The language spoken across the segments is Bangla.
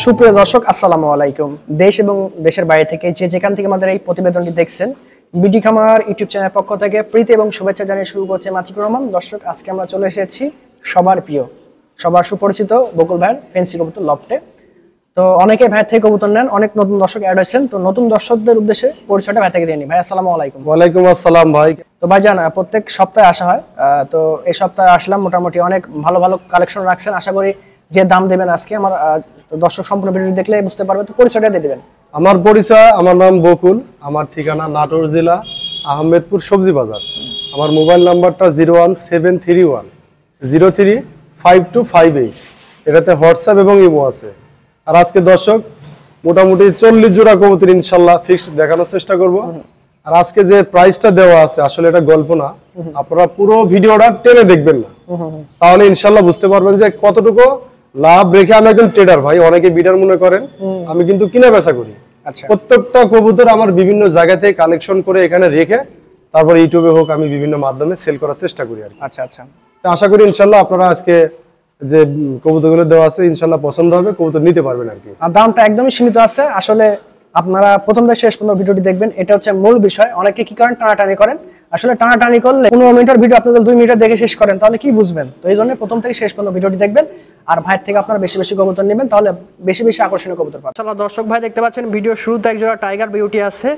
সুপ্রিয় দর্শক আসসালামু আলাইকুম। দেশ এবং দেশের বাইরে থেকে যে যেখান থেকে আমাদের এই প্রতিবেদনটি দেখছেন, বিডি খামার ইউটিউব চ্যানেলের পক্ষ থেকে প্রীতি এবং শুভেচ্ছা জানিয়ে শুরু করছে মাতিকুর রহমান। দর্শক, আজকে আমরা চলে এসেছি সবার প্রিয়, সবার সুপরিচিত বকুল ভাইয়ের ফেন্সি কবুতর লফটে। তো অনেকে ভাইয়ের থেকে কবুতর নেন, অনেক নতুন দর্শক অ্যাড হয়েছেন। তো নতুন দর্শকদের উদ্দেশ্যে পরিচয়টা ভাই থেকে জেনে নিই। ভাই আসসালামু আলাইকুম। ওয়ালাইকুম আসসালাম ভাই। তো ভাইজান, প্রত্যেক সপ্তাহে আসা হয়, তো এই সপ্তাহে আসলাম, মোটামুটি অনেক ভালো ভালো কালেকশন রাখছেন। আশা করি যে দাম দেবেন আজকে আমার দর্শক সম্পূর্ণ ভিডিও দেখলে বুঝতে পারবে। তো পরিচয়টা দিয়ে দিবেন। আমার পরিচয়, আমার নাম বকুল, আমার ঠিকানা নাটোর জেলা আহমেদপুর সবজি বাজার। আমার মোবাইল নাম্বারটা 01731035258। এটাতে হোয়াটসঅ্যাপ এবং ইমো আছে। আর আজকে দর্শক মোটামুটি 40 জোড়া কবুতর ইনশাল্লাহ ফিক্সড দেখানোর চেষ্টা করব। আর আজকে যে প্রাইসটা দেওয়া আছে আসলে এটা গল্প না, আপনারা পুরো ভিডিওটা টেনে দেখবেন না, তাহলে ইনশাল্লাহ বুঝতে পারবেন যে কতটুকু লাভ রেখে। আমি একজন ট্রেডার ভাই, অনেকে বিডার মনে করেন, আমি কিন্তু কিনা বেচা করি। প্রত্যেকটা কবুতর আমার বিভিন্ন জায়গা থেকে কালেকশন করে এখানে রেখে তারপর ইউটিউবে হোক আমি বিভিন্ন মাধ্যমে সেল করার চেষ্টা করি আর কি। আচ্ছা আচ্ছা, তো আশা করি ইনশাল্লাহ আপনারা আজকে যে কবুতরগুলো দেওয়া আছে ইনশাল্লাহ পছন্দ হবে, কবুতর নিতে পারবেন আর কি। আর দামটা একদমই সীমিত আছে। আসলে আপনারা প্রথম থেকে শেষ পর্যন্ত ভিডিওটি দেখবেন, এটা হচ্ছে মূল বিষয়। অনেকে কি করেন, টানাটানি করেন। আসলে টানাটানি করলে 15 মিনিটের ভিডিও আপনি যদি 2 মিনিটে দেখে শেষ করেন তাহলে কি বুঝবেন? তো এই জন্য প্রথম থেকে শেষ পর্যন্ত ভিডিওটি দেখবেন, আর ভাই থেকে আপনারা বেশি বেশি কবুতর নেবেন, তাহলে বেশি বেশি আকর্ষণীয় কবুতর পাবেন। চলো দর্শক ভাই, দেখতে পাচ্ছেন ভিডিও শুরুতে এক জোড়া টাইগার বিউটি আছে,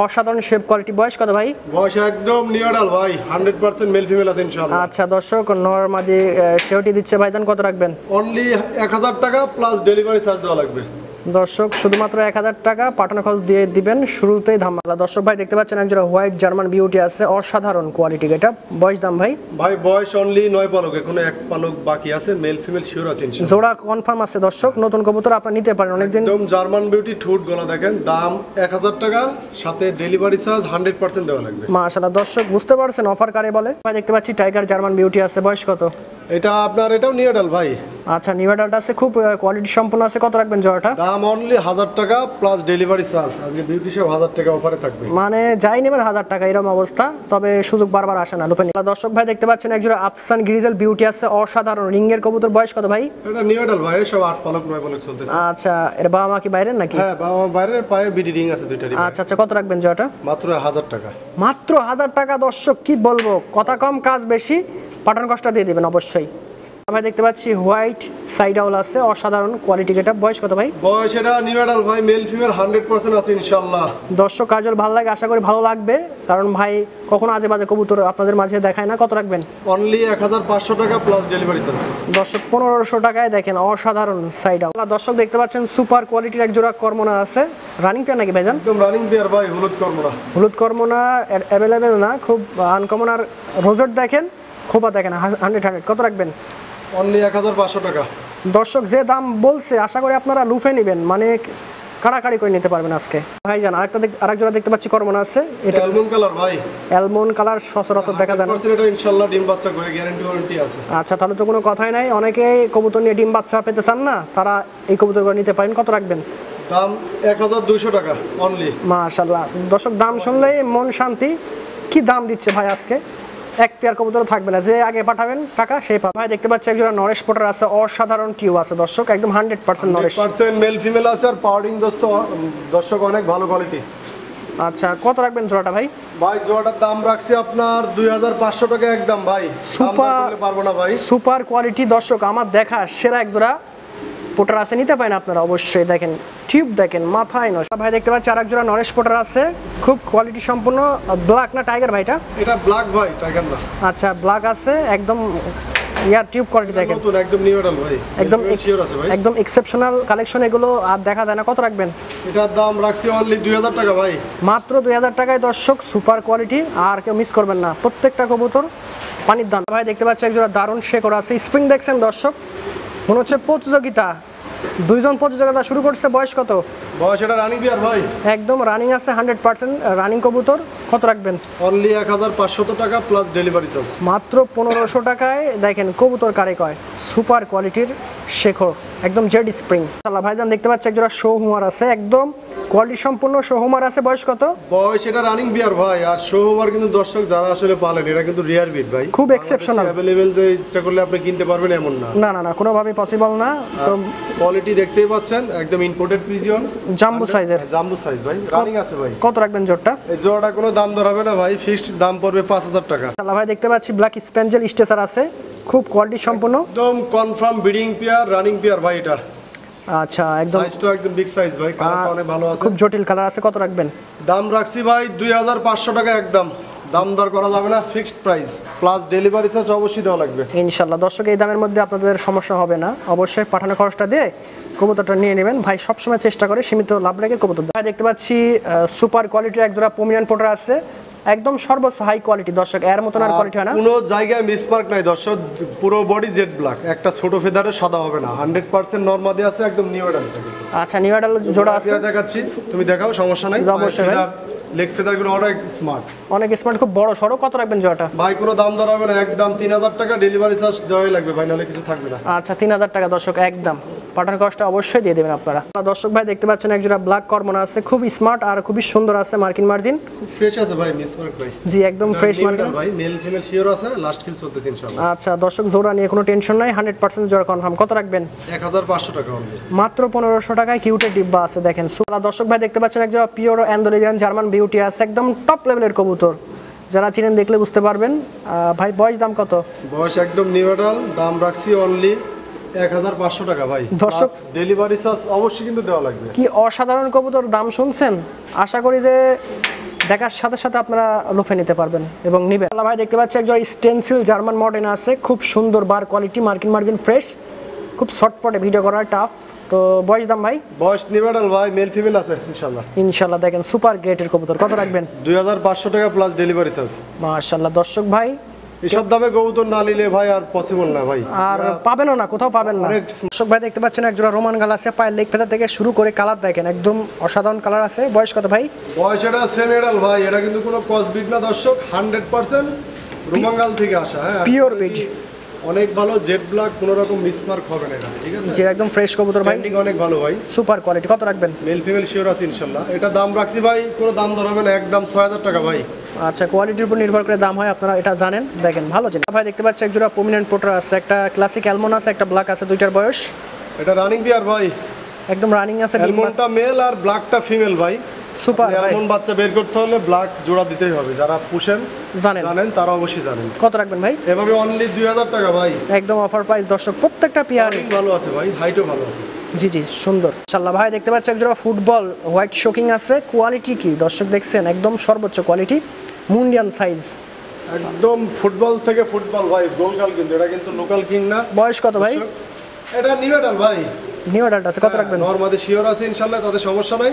অসাধারণ শেপ কোয়ালিটি। বয়স কত ভাই? বয়স একদম নিউ অ্যাডাল্ট ভাই, 100% মেল ফিমেল আছে ইনশাআল্লাহ। আচ্ছা দর্শক, নরমাদি শেওটি দিচ্ছে ভাইজান, কত রাখবেন? অনলি 1000 টাকা প্লাস ডেলিভারি চার্জ দেওয়া লাগবে। দর্শক শুধুমাত্র 1000 টাকা পাঠানো খরচ দিয়ে দিবেন, শুরুতেই ধামাকা। দর্শক ভাই দেখতে পাচ্ছেন একজোড়া হোয়াইট জার্মান বিউটি আছে, অসাধারণ কোয়ালিটি। এটা বয়স দাম ভাই? ভাই বয়স অনলি 9 পালক, এখনো 1 পালক বাকি আছে। মেল ফিমেল শিওর আছে ইনশাআল্লাহ। জোড়া কনফার্ম আছে দর্শক, নতুন কবুতর আপনারা নিতে পারেন অনেকদিন। একদম জার্মান বিউটি, ঠোঁট গলা দেখেন। দাম 1000 টাকা, সাথে ডেলিভারি চার্জ 100% দেওয়া লাগবে। মাশাআল্লাহ দর্শক, বুঝতে পারছেন অফার কারে বলে। ভাই দেখতে পাচ্ছি টাইগার জার্মান বিউটি আছে, বয়স কত? এটা আপনার এটাও নিউ অ্যাডাল্ট ভাই। আচ্ছা, নিউ অ্যাডাল্ট আছে, খুব কোয়ালিটি সম্পন্ন আছে। কত রাখবেন জোড়াটা? দাম অনলি 1000 টাকা প্লাস ডেলিভারি চার্জ। আজকে বিউটি সব 1000 টাকা অফারে থাকবে, মানে যাই নেবেন 1000 টাকা, এরকম অবস্থা। তবে সুযোগ বারবার আসে না, লুপে নিয়ে। দর্শক ভাই দেখতে পাচ্ছেন একজোড়া আফসান গ্রিজেল বিউটি আছে, অসাধারণ রিং এর কবুতর। বয়স কত ভাই? এটা নিউ অ্যাডাল্ট ভাই, সব 8 পালক 9 পালক চলতেছে। আচ্ছা, এর বাবা মা কি বাইরের নাকি? হ্যাঁ, বাবা মা বাইরের, পায়ে বিডি রিং আছে দুইটারই। আচ্ছা আচ্ছা, কত রাখবেন জোড়াটা? মাত্র 1000 টাকা। মাত্র 1000 টাকা। দর্শক কি বলবো, কথা কম কাজ বেশি, পাঠান কষ্ট দিয়ে দিবেন অবশ্যই। ভাই দেখতে পাচ্ছি হোয়াইট সাইড আউল আছে, অসাধারণ কোয়ালিটি। এটা বয়স কত ভাই? বয়স এটা নিউ অ্যাডাল্ট ভাই, মেল ফিমেল 100% আছে ইনশাআল্লাহ। দর্শক কাজল ভালো লাগে, আশা করি ভালো লাগবে, কারণ ভাই কখনো আজে বাজে কবুতর আপনাদের মাঝে দেখায় না। কত রাখবেন? অনলি 1500 টাকা প্লাস ডেলিভারি চার্জ। দর্শক 1500 টাকায় দেখেন অসাধারণ সাইড আউল। দর্শক দেখতে পাচ্ছেন সুপার কোয়ালিটির এক জোড়া কর্মনা আছে, রানিং পেয়ার নাকি ভাইজান? একদম রানিং পেয়ার ভাই, হলুদ কর্মনা। হলুদ কর্মনা অ্যাভেলেবেল না, খুব আনকমন। আর রোজেট দেখেন, খোপা দেখেন 100। কত রাখবেন? অনলি 1500 টাকা। দর্শক যে দাম বলছে আশা করি আপনারা লুফে নেবেন, মানে কাড়াকাড়ি করে নিতে পারবেন আজকে। ভাইজান আরেক জোড়া দেখতে পাচ্ছি কর্মনা আছে, এটা অ্যালমন্ড কালার ভাই। অ্যালমন্ড কালার সচরাচর দেখা যায় না। এটা ইনশাআল্লাহ ডিম বাচ্চা করে গ্যারান্টি ওয়ারেন্টি আছে। আচ্ছা, তাহলে তো কোনো কথাই নাই। অনেকে কবুতর নিয়ে ডিম বাচ্চা পেতে চান না, তারা এই কবুতরগুলো নিতে পারেন। কত রাখবেন? দাম 1200 টাকা অনলি। মাশাআল্লাহ দর্শক, দাম শুনলেই মন শান্তি। কি দাম দিচ্ছে ভাই আজকে? এক পেয়ার কবুতর থাকবে না, যে আগে পাঠাবেন টাকা সেই পাবে। ভাই দেখতে পাচ্ছি একজোড়া নরেশ পোটার আছে, অসাধারণ টিউব আছে দর্শক, একদম 100% নরেশ। 100% মেল ফিমেল আছে, আর পাউডিং দর্শক অনেক ভালো কোয়ালিটি। আচ্ছা, কত রাখবেন জোড়াটা ভাই? ভাই জোড়াটার দাম রাখছি আপনার 2500 টাকা একদম ভাই। সুপার পারবো না ভাই, সুপার কোয়ালিটি দর্শক, আমার দেখা সেরা এক জোড়া পোটার আছে, নিতে পারেন আপনারা অবশ্যই। দেখেন টিউব দেখেন, মাথায় নয়। ভাই দেখতে পাচ্ছি আরেক জোড়া নরেশ পোটার আছে, খুব কোয়ালিটি সম্পূর্ণ। ব্ল্যাক না টাইগার ভাইটা? এটা ব্ল্যাক ভাই, টাইগার না। আচ্ছা, ব্ল্যাক আছে, একদম ইয়ার টিউব কোয়ালিটি দেখেন, নতুন একদম নিউ মডেল ভাই, একদম শিওর আছে ভাই, একদম এক্সেপশনাল কালেকশন এগুলো, আর দেখা যায় না। কত রাখবেন? এটার দাম রাখছি অনলি 2000 টাকা ভাই। মাত্র 2000 টাকায় দর্শক, সুপার কোয়ালিটি, আর কেউ মিস করবেন না। প্রত্যেকটা কবুতর পানির দাম। ভাই দেখতে পাচ্ছি একজোড়া দারুণ শেকড় আছে, স্প্রিং দেখছেন দর্শক, মনে হচ্ছে প্রতিযোগিতা, দুইজন প্রতিযোগিতা শুরু করছে। বয়স কত? বয়স এটা রানিং বিয়ার ভাই, একদম রানিং আছে 100% রানিং কবুতর। কত রাখবেন? অনলি 1500 টাকা প্লাস ডেলিভারি চার্জ। মাত্র 1500 টাকায় দেখেন কবুতর কারে কয়, সুপার কোয়ালিটির শেখর, একদম জেড স্প্রিং। ইনশাআল্লাহ ভাইজান দেখতে পাচ্ছি একজোড়া শো হুমার আছে, একদম কোয়ালিটি সম্পূর্ণ শো হুমার আছে। বয়স কত? বয়স এটা রানিং বিয়ার ভাই। আর শো হুমার কিন্তু দর্শক যারা আসলে পালেন, এটা কিন্তু রিয়ার বিট ভাই, খুব এক্সেপশনাল। अवेलेबल যে ইচ্ছা করলে আপনি কিনতে পারবেন এমন না। না না না, কোনোভাবেই পসিবল না। তো কোয়ালিটি দেখতেই পাচ্ছেন, একদম ইম্পোর্টেড পিজিয়ন, জাম্বো সাইজের। জাম্বো সাইজ ভাই, রানিং আছে ভাই। কত রাখবেন জোড়টা? এই জোড়াটা কোনো দাম দর হবে না ভাই, ফিক্সড দাম পড়বে 5000 টাকা। ইনশাআল্লাহ ভাই দেখতে পাচ্ছি ব্ল্যাক স্প্যাঞ্জেল স্টেসার আছে, খুব কোয়ালিটি সম্পূর্ণ, একদম confirm breeding pair, running pair ভাই। এটা আচ্ছা একদম সাইজটা একদম বিগ সাইজ ভাই, কালারটা অনেক ভালো আছে, খুব জটিল কালার আছে। কত রাখবেন? দাম রাখছি ভাই 2500 টাকা একদম, দাম দর করা যাবে না, fixed price plus delivery charge অবশ্যই দেওয়া লাগবে। ইনশাআল্লাহ দর্শক এই দামের মধ্যে আপনাদের সমস্যা হবে না, অবশ্যই পাঠানো খরচটা দিয়ে কবুতরটা নিয়ে নেবেন। ভাই সবসময় চেষ্টা করে সীমিত লাভ রেখে কবুতর। ভাই দেখতে পাচ্ছি সুপার কোয়ালিটির একজোড়া পোমিয়ান পোটার আছে, একদম সর্বোচ্চ হাই কোয়ালিটি। দর্শক এর মতন আর কোয়ালিটি হয় না, কোনো জায়গায় মিসমার্ক নাই দর্শক, পুরো বডি জেড ব্ল্যাক, একটা ছোট ফেদারে সাদা হবে না, 100% নরমাদি আছে, একদম নিউ এডাল। আচ্ছা নিউ এডাল জোড়া আছে, দেখাচ্ছি, তুমি দেখাও, সমস্যা নাই। অবশ্যই ভাই। লেগ ফেদার গুলো অনেক স্মার্ট, অনেক স্মার্ট, খুব বড় সরো। কত রাখবেন জোড়াটা? ভাই কোনো দাম দর হবে না, একদম 3000 টাকা ডেলিভারি চার্জ দেওয়াই লাগবে ভাই, নাহলে কিছু থাকবে না। আচ্ছা 3000 টাকা দর্শক একদম, পাঠানোর কষ্টটা অবশ্যই দিয়ে দেবেন আপনারা। দর্শক ভাই দেখতে পাচ্ছেন একজোড়া ব্ল্যাক কর্মনা আছে, খুবই স্মার্ট আর খুবই সুন্দর আছে, মার্কিন মার্জিন, খুব ফ্রেশ আছে ভাই, মিসমার্ক ভাই। জি একদম ফ্রেশ মার্কিন ভাই, মেল ফিমেল শিওর আছে, লাস্ট কিল চলতেছে ইনশাআল্লাহ। আচ্ছা দর্শক জোড়া নিয়ে কোনো টেনশন নাই, 100% জোড়া কনফার্ম। কত রাখবেন? 1500 টাকা অনলি, মাত্র 1500 টাকায় কিউটের ডিব্বা আছে দেখেন। দর্শক ভাই দেখতে পাচ্ছেন একজোড়া পিওর অ্যান্ডোলিজিয়ান জার্মান বিউটি আছে, একদম টপ লেভেলের কবুতর, যারা চিনেন দেখলে বুঝতে পারবেন। ভাই বয়স দাম কত? বয়স একদম নিউ এডাল, দাম রাখছি অনলি 1500 টাকা ভাই। দর্শক ডেলিভারি চার্জ অবশ্যই কিন্তু দেওয়া লাগবে। কি অসাধারণ কবুতর, দাম শুনছেন? আশা করি যে দেখার সাথে সাথে আপনারা লুফে নিতে পারবেন এবং নিবেন। ভাই দেখতে পাচ্ছি একজন স্টেনসিল জার্মান মডেল আছে, খুব সুন্দর বার কোয়ালিটি, মার্কিন মার্জিন ফ্রেশ, খুব শর্টপটে ভিডিও করা টাফ। তো বয়স দাম ভাই? বয়স নিবেডাল ভাই, মেল ফিমেল আছে ইনশাআল্লাহ। ইনশাআল্লাহ দেখেন সুপার গ্রেটের কবুতর। কত রাখবেন? 2500 টাকা প্লাস ডেলিভারি চার্জ। মাশাআল্লাহ দর্শক ভাই এসব দামে কবুতর না নিলে ভাই আর পসিবল না ভাই, আর পাবেনও না, কোথাও পাবেন না। দর্শক ভাই দেখতে পাচ্ছেন একজোড়া রোমান গাল আছে, পায়ের লেগ ফেদার থেকে শুরু করে কালার দেখেন একদম অসাধারণ কালার আছে। বয়স কত ভাই? বয়স এটা সেম এডাল ভাই, এটা কিন্তু কোনো ক্রসবিট না দর্শক, 100% রোমান গাল থেকে আসা। হ্যাঁ পিওর বিট, অনেক ভালো, জেড ব্ল্যাক, কোনো রকম মিসমার্ক হবে না এটা, ঠিক আছে? যে একদম ফ্রেশ কবুতর ভাই, স্ট্যান্ডিং অনেক ভালো ভাই, সুপার কোয়ালিটি। কত রাখবেন? মেল ফিমেল শিওর আছে ইনশাআল্লাহ। এটা দাম রাখছি ভাই, কোনো দাম দর হবে না, একদম 6000 টাকা ভাই। আচ্ছা কোয়ালিটির উপর নির্ভর করে দাম হয়, আপনারা এটা জানেন। দেখেন ভালো জিনিস ভাই দেখতে পাচ্ছি একজোড়া প্রমিনেন্ট পোটার আছে, একটা ক্লাসিক অ্যালমন আছে, একটা ব্ল্যাক আছে, দুইটার বয়স এটা রানিং বিয়ার ভাই, একদম রানিং আছে। অ্যালমনটা মেল আর ব্ল্যাকটা ফিমেল ভাই। সুপার ভাই, অ্যালমন বাচ্চা বের করতে হলে ব্ল্যাক জোড়া দিতেই হবে, যারা পুষেন জানেন তারা অবশ্যই জানেন। কত রাখবেন ভাই? এভাবে অনলি 2000 টাকা ভাই, একদম অফার প্রাইস দর্শক, প্রত্যেকটা পিয়ার অনেক ভালো আছে ভাই, হাইটও ভালো আছে। জি জি সুন্দর। ইনশাআল্লাহ ভাই দেখতে পাচ্ছি একজোড়া ফুটবল হোয়াইট শোকিং আছে, কোয়ালিটি কি দর্শক দেখছেন, একদম সর্বোচ্চ কোয়ালিটি, মুন্ডিয়ান সাইজ, একদম ফুটবল থেকে ফুটবল ভাই, গোলগাল, কিন্তু এটা কিন্তু লোকাল কিং না। বয়স কত ভাই? এটা নিউডাল ভাই, নিউ অ্যাডাল্ট আছে। কত রাখবেন? নরমাদি শিওর আছে ইনশাআল্লাহ, তাদের সমস্যা নাই।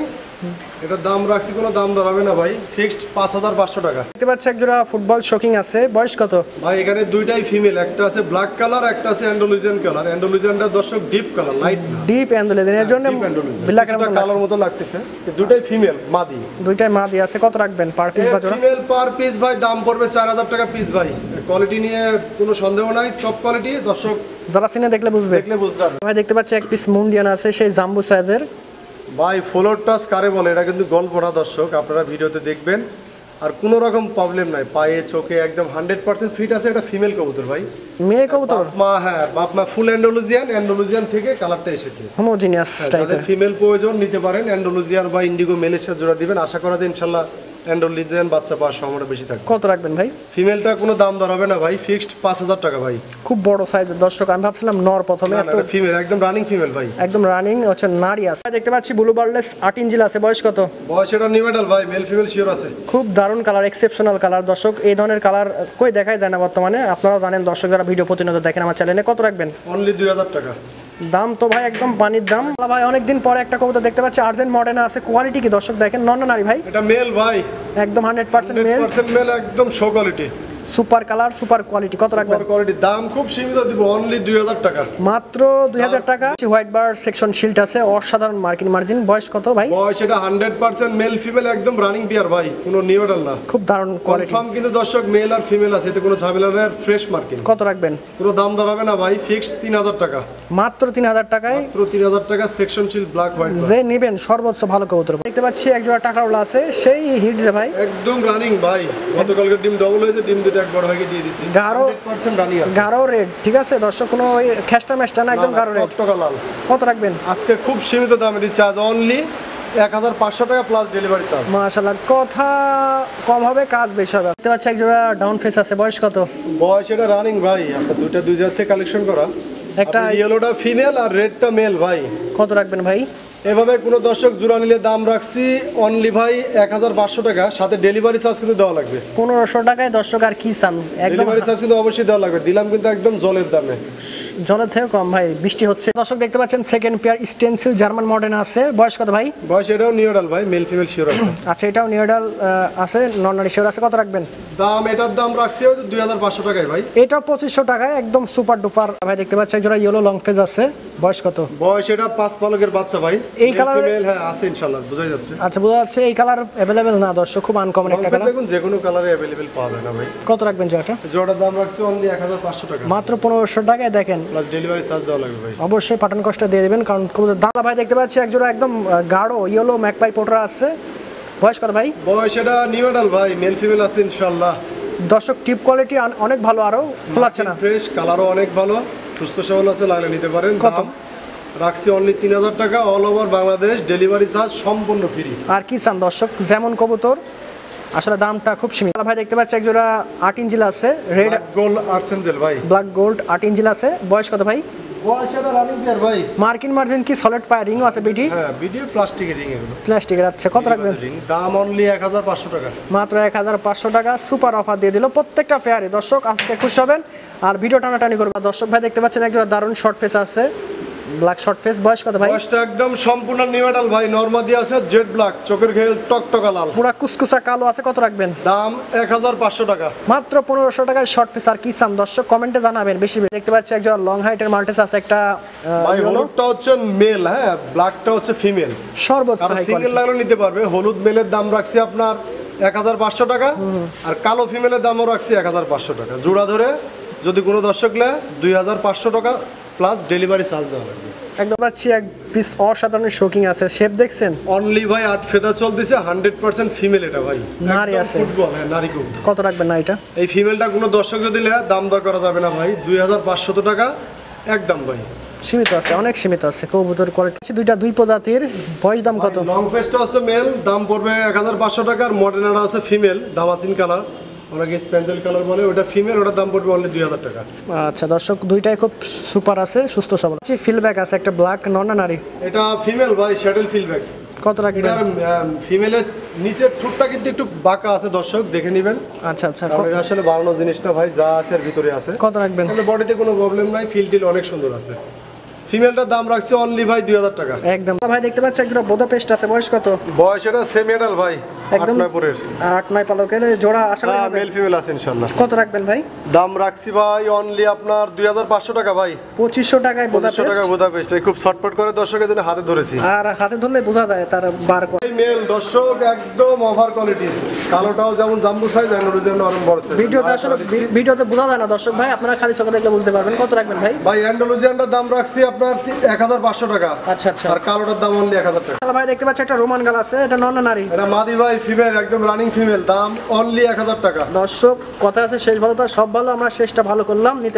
এটার দাম রাখছি, কোনো দাম দর হবে না ভাই, ফিক্সড 5500 টাকা। দেখতে পাচ্ছি একজোড়া ফুটবল শোকিং আছে, বয়স কত ভাই? এখানে দুইটাই ফিমেল, একটা আছে ব্ল্যাক কালার, একটা আছে অ্যান্ডালুজিয়ান কালার। অ্যান্ডালুজিয়ানটা দর্শক ডিপ কালার, লাইট না, ডিপ অ্যান্ডোলেজেন, এর জন্য ব্ল্যাক কালার মতো লাগতেছে। দুইটাই ফিমেল মাদি, দুইটাই মাদি আছে। কত রাখবেন পার পিস বা জোড়া? ফিমেল পার পিস ভাই দাম পড়বে 4000 টাকা পিস ভাই। কোয়ালিটি নিয়ে কোনো সন্দেহ নাই, টপ কোয়ালিটি, দর্শক যারা সিনে দেখলে বুঝবে। বুঝতে পারবে ভাই দেখতে পাচ্ছি এক পিস মুন্ডিয়ান আছে, সেই জাম্বো সাইজের ভাই। ফ্লোর টাচ কারে বলে, এটা কিন্তু গল্প না দর্শক, আপনারা ভিডিওতে দেখবেন। আর কোনো রকম প্রবলেম নাই, পায়ে চোখে একদম 100% ফিট আছে। এটা ফিমেল কবুতর ভাই, মেয়ে কবুতর। মা, হ্যাঁ বাপ মা ফুল অ্যান্ডালুজিয়ান থেকে কালারটা এসেছে, হোমোজিনিয়াস টাইপের। যাদের ফিমেল প্রয়োজন নিতে পারেন, অ্যান্ডালুজিয়ান বা ইন্ডিগো মেলের সাথে জোড়া দিবেন, আশা করা যায় ইনশাআল্লাহ অ্যান্ডালুজিয়ান বাচ্চা পাওয়ার সম্ভাবনা বেশি থাকবে। কত রাখবেন ভাই? ফিমেলটা কোনো দাম দর হবে না ভাই, ফিক্সড 5000 টাকা ভাই। খুব বড় সাইজের দর্শক, আমি ভাবছিলাম নর প্রথমে, এত ফিমেল একদম রানিং ফিমেল ভাই, একদম রানিং হচ্ছে নারী আছে। দেখতে পাচ্ছি ব্লু বার্ডলেস 8 ইঞ্চিল আছে, বয়স কত? বয়স এটা নিউডাল ভাই, মেল ফিমেল শিওর আছে। খুব দারুণ কালার, এক্সেপশনাল কালার দর্শক, এই ধরনের কালার কই দেখাই যায় না বর্তমানে, আপনারাও জানেন দর্শক যারা ভিডিও প্রতিনিয়ত দেখেন আমার চ্যানেলে। কত রাখবেন? অনলি 2000 টাকা। দাম তো ভাই একদম পানির দাম। ভাই অনেকদিন পরে একটা কবুতর দেখতে পাচ্ছি, আর্জেন্ট মডার্ন আছে, কোয়ালিটি কি দর্শক দেখেন, নন না নারী ভাই? এটা মেল ভাই, একদম 100% মেল, 100% মেল, একদম show quality. Super colour, super quality, কত রাখবেন? কোয়ালিটি দাম খুব সীমিত দিব, অনলি 2000 টাকা। মাত্র 2000 টাকা। হোয়াইট বার সেকশন শিল্ড আছে, অসাধারণ মার্কিং মার্জিন। বয়স কত ভাই? বয়স এটা 100% মেল ফিমেল, একদম রানিং বিয়ার ভাই, কোনো নিউ অর্ডার না। খুব দারুণ কোয়ালিটি। কনফার্ম কিন্তু দর্শক মেল আর ফিমেল আছে, এতে কোনো ঝামেলা নেই, আর ফ্রেশ মার্কিং। কত রাখবেন? কোনো দাম দর হবে না ভাই, ফিক্সড 3000 টাকা। মাত্র 3000 টাকায়, মাত্র 3000 টাকা, সেকশন শিল্ড ব্ল্যাক হোয়াইট। যে নেবেন সর্বোচ্চ ভালো কবুতর। দেখতে পাচ্ছি এক জোড়া টাকাওয়ালা আছে, সেই হিট যে ভাই, একদম রানিং ভাই। গতকালকে ডিম ডবল হয়েছে, ডিম দুটো এক বড় হয়ে দিয়ে দিছি। গাঢ় 100% রানিং আছে। গাঢ় রেড, ঠিক আছে দর্শক, কোনো ওই খেস্টা মেস্টা না, একদম গাঢ় রেড। টাকা লাল। কত রাখবেন? আজকে খুব সীমিত দামে দিচ্ছি, আজ অনলি 1500 টাকা প্লাস ডেলিভারি চার্জ। মাশাআল্লাহ, কথা কম হবে, কাজ বেশি হবে। দেখতে পাচ্ছি এক জোড়া ডাউন ফেস আছে, বয়স কত? বয়স এটা রানিং ভাই, আপনার দুই জায়গা থেকে কালেকশন করা। একটা ইয়েলোটা ফিমেল আর রেডটা মেল ভাই। কত রাখবেন ভাই? এভাবে কোনো দর্শক জোড়া নিলে দাম রাখছি অনলি ভাই 1500 টাকা, সাথে ডেলিভারি চার্জ কিন্তু দেওয়া লাগবে। 1500 টাকায় দর্শক, আর কি চান? একদম ডেলিভারি চার্জ কিন্তু অবশ্যই দেওয়া লাগবে, দিলাম কিন্তু একদম জলের দামে। জলের থেকে কম ভাই, বৃষ্টি হচ্ছে। দর্শক দেখতে পাচ্ছেন second pair stencil German modern আছে, বয়স কত ভাই? বয়স এটাও নিউডাল ভাই, মেল ফিমেল শিওর আছে। আচ্ছা, এটাও নিউডাল আছে, নন নারী শিওর আছে। কত রাখবেন? দাম এটার দাম রাখছি 2500 টাকায় ভাই। এটাও 2500 টাকায়, একদম সুপার ডুপার ভাই। দেখতে পাচ্ছি এক জোড়া ইয়েলো লং ফেজ আছে, বয়স কত? বয়স এটা 5 পালকের বাচ্চা ভাই। এই কালার ফিমেল হ্যাঁ আছে ইনশাআল্লাহ, বোঝাই যাচ্ছে। আচ্ছা, বোঝা যাচ্ছে। এই কালার अवेलेबल না দর্শক, খুব আনকমন একটা কালার। এখন যে কোনো কালারে अवेलेबल পাওয়া যায় না ভাই। কত রাখবেন জোড়াটা? জোড়ার দাম রাখছি অনলি 1500 টাকা, মাত্র 1500 টাকায়। দেখেন, প্লাস ডেলিভারি চার্জ দেওয়া লাগবে ভাই। অবশ্যই পাঠান কষ্ট দিয়ে দেবেন, কারণ দাম ভাই। দেখতে পাচ্ছি এক জোড়া একদম গাঢ় ইয়েলো ম্যাকপাই পোটরা আছে, বয়স কত ভাই? বয়স এটা নিউডাল ভাই, মেল ফিমেল আছে ইনশাআল্লাহ। দর্শক টিপ কোয়ালিটি অনেক ভালো, আরো খোলাচ্ছে না। ফ্রেশ কালারও অনেক ভালো, সুস্থ সবল আছে, লাগলে নিতে পারেন। কত? দাম রাখছি অনলি 3000 টাকা, all over Bangladesh delivery charge সম্পূর্ণ ফ্রি। আর কি চান দর্শক, যেমন কবুতর, আসলে দামটা খুব সীমিত। ভাই দেখতে পাচ্ছি এক জোড়া 8 ইঞ্চিল আছে, রেড গোল্ড আর্সেঞ্জেল ভাই, ব্ল্যাক গোল্ড 8 ইঞ্চিল আছে, বয়স কত ভাই? বয়স এটা রানিং পেয়ার ভাই। মার্কিন মার্জিন কি সলিড পায়, রিংও আছে বিটি? হ্যাঁ, ভিডিও প্লাস্টিকের রিং এগুলো, প্লাস্টিকের। আচ্ছা, কত রাখবেন? রিং দাম অনলি 1500 টাকা। মাত্র 1500 টাকা, সুপার অফার দিয়ে দিল প্রত্যেকটা পেয়ারে। দর্শক আজকে খুশি হবেন, আর ভিডিও টানাটানি করবে। দর্শক ভাই দেখতে পাচ্ছেন এক জোড়া দারুণ শর্ট ফেস আছে, ব্ল্যাক শর্ট ফেস, বয়স কত ভাই? বয়সটা একদম সম্পূর্ণ নিউডাল ভাই, নরমাদি আছে, জেড ব্ল্যাক, চোখের ঘেল টকটকা লাল, পুরা কুসকুসা কালো আছে। কত রাখবেন? দাম 1500 টাকা। মাত্র 1500 টাকায় শর্ট ফেস। আর কি চান দর্শক, কমেন্টে জানাবেন বেশি। দেখতে পাচ্ছি এক জোড়া লং হাইটের মাল্টিস আছে, একটা ভাই হলুদটা হচ্ছে মেল, হ্যাঁ ব্ল্যাকটা হচ্ছে ফিমেল। সর্বোচ্চ আর হাই সিঙ্গেল কোয়ালিটি। লাগলে নিতে পারবে। হলুদ মেলের দাম রাখছি আপনার 1500 টাকা, আর কালো ফিমেলের দামও রাখছি 1500 টাকা। জোড়া ধরে যদি কোনো দর্শক নেয় 2500 টাকা প্লাস ডেলিভারি চার্জ দেওয়া লাগবে। একদম পাচ্ছি এক পিস অসাধারণ শোকিং আছে, শেপ দেখছেন? অনলি ভাই 8 ফেদা চলতেছে, 100% ফিমেল এটা ভাই, নারী একদম আছে। ফুটবল, হ্যাঁ নারী কবুতর। কত রাখবেন না এটা? এই ফিমেলটা কোনো দর্শক যদি নেয় দাম দর করা যাবে না ভাই, 2500 টাকা একদম ভাই। সীমিত আছে, অনেক সীমিত আছে কবুতর কোয়ালিটি। দুইটা দুই প্রজাতির, বয়স দাম কত? লং ফেসটা হচ্ছে মেল, দাম পড়বে 1500 টাকা, আর মডার্নাটা আছে ফিমেল, দামাসিন কালার, অনেকে স্প্যান্ডেল কালার বলে, ওটা ফিমেল, ওটার দাম পড়বে অনলি 2000 টাকা। আচ্ছা দর্শক, দুইটাই খুব সুপার আছে, সুস্থ সবল। ফিলব্যাক আছে একটা, ব্ল্যাক নন না নারী? এটা ফিমেল ভাই, শ্যাডেল ফিলব্যাক। কত রাখবেন? এটার ফিমেলের নিচের ঠোঁটটা কিন্তু একটু বাঁকা আছে, দর্শক দেখে নেবেন। আচ্ছা আচ্ছা, এটা আসলে বাড়ানো জিনিসটা ভাই, যা আছে এর ভিতরে আছে। কত রাখবেন? বডিতে কোনো প্রবলেম নাই, ফিল টিল অনেক সুন্দর আছে। ফিমেলটার দাম রাখছি অনলি ভাই 2000 টাকা। একদম ভাই দেখতে পাচ্ছি একটা বোদাপেস্ট আছে, বয়স কত? বয়স এটা সেমি অ্যাডাল্ট ভাই, একদম 8-9 8-9 পালকের জোড়া, আশা করি হবে। মেল ফিমেল আছে ইনশাআল্লাহ। কত রাখবেন ভাই? দাম রাখছি ভাই অনলি আপনার 2500 টাকা ভাই। 2500 টাকায় 2500 বোদাপেস্ট। টাকা বুদাপেস্ট, এই খুব শর্টকাট করে দর্শকের জন্য হাতে ধরেছি। আর হাতে ধরলে বোঝা যায় তার বার। এই মেল দর্শক একদম ওভার কোয়ালিটির, কালোটাও যেমন জাম্বু সাইজ, অ্যান্ডোলুজিয়ান নরম বড় সাইজ। ভিডিওতে আসলে ভিডিওতে বোঝা যায় না দর্শক ভাই, আপনারা খালি চোখে দেখলে বুঝতে পারবেন। কত রাখবেন ভাই? ভাই অ্যান্ডোলুজিয়ানটার দাম রাখছি আপনার 1500 টাকা। আচ্ছা আচ্ছা, আর কালোটার দাম অনলি 1000 টাকা। ভাই দেখতে পাচ্ছি একটা রোমান গাল আছে, এটা নন না নারী? এটা মাদি ভাই, ফিমেল, একদম রানিং ফিমেল, দাম অনলি 1000 টাকা। দর্শক কথা আছে শেষ ভালো, তো সব ভালো, আমরা শেষটা ভালো করলাম। নিতে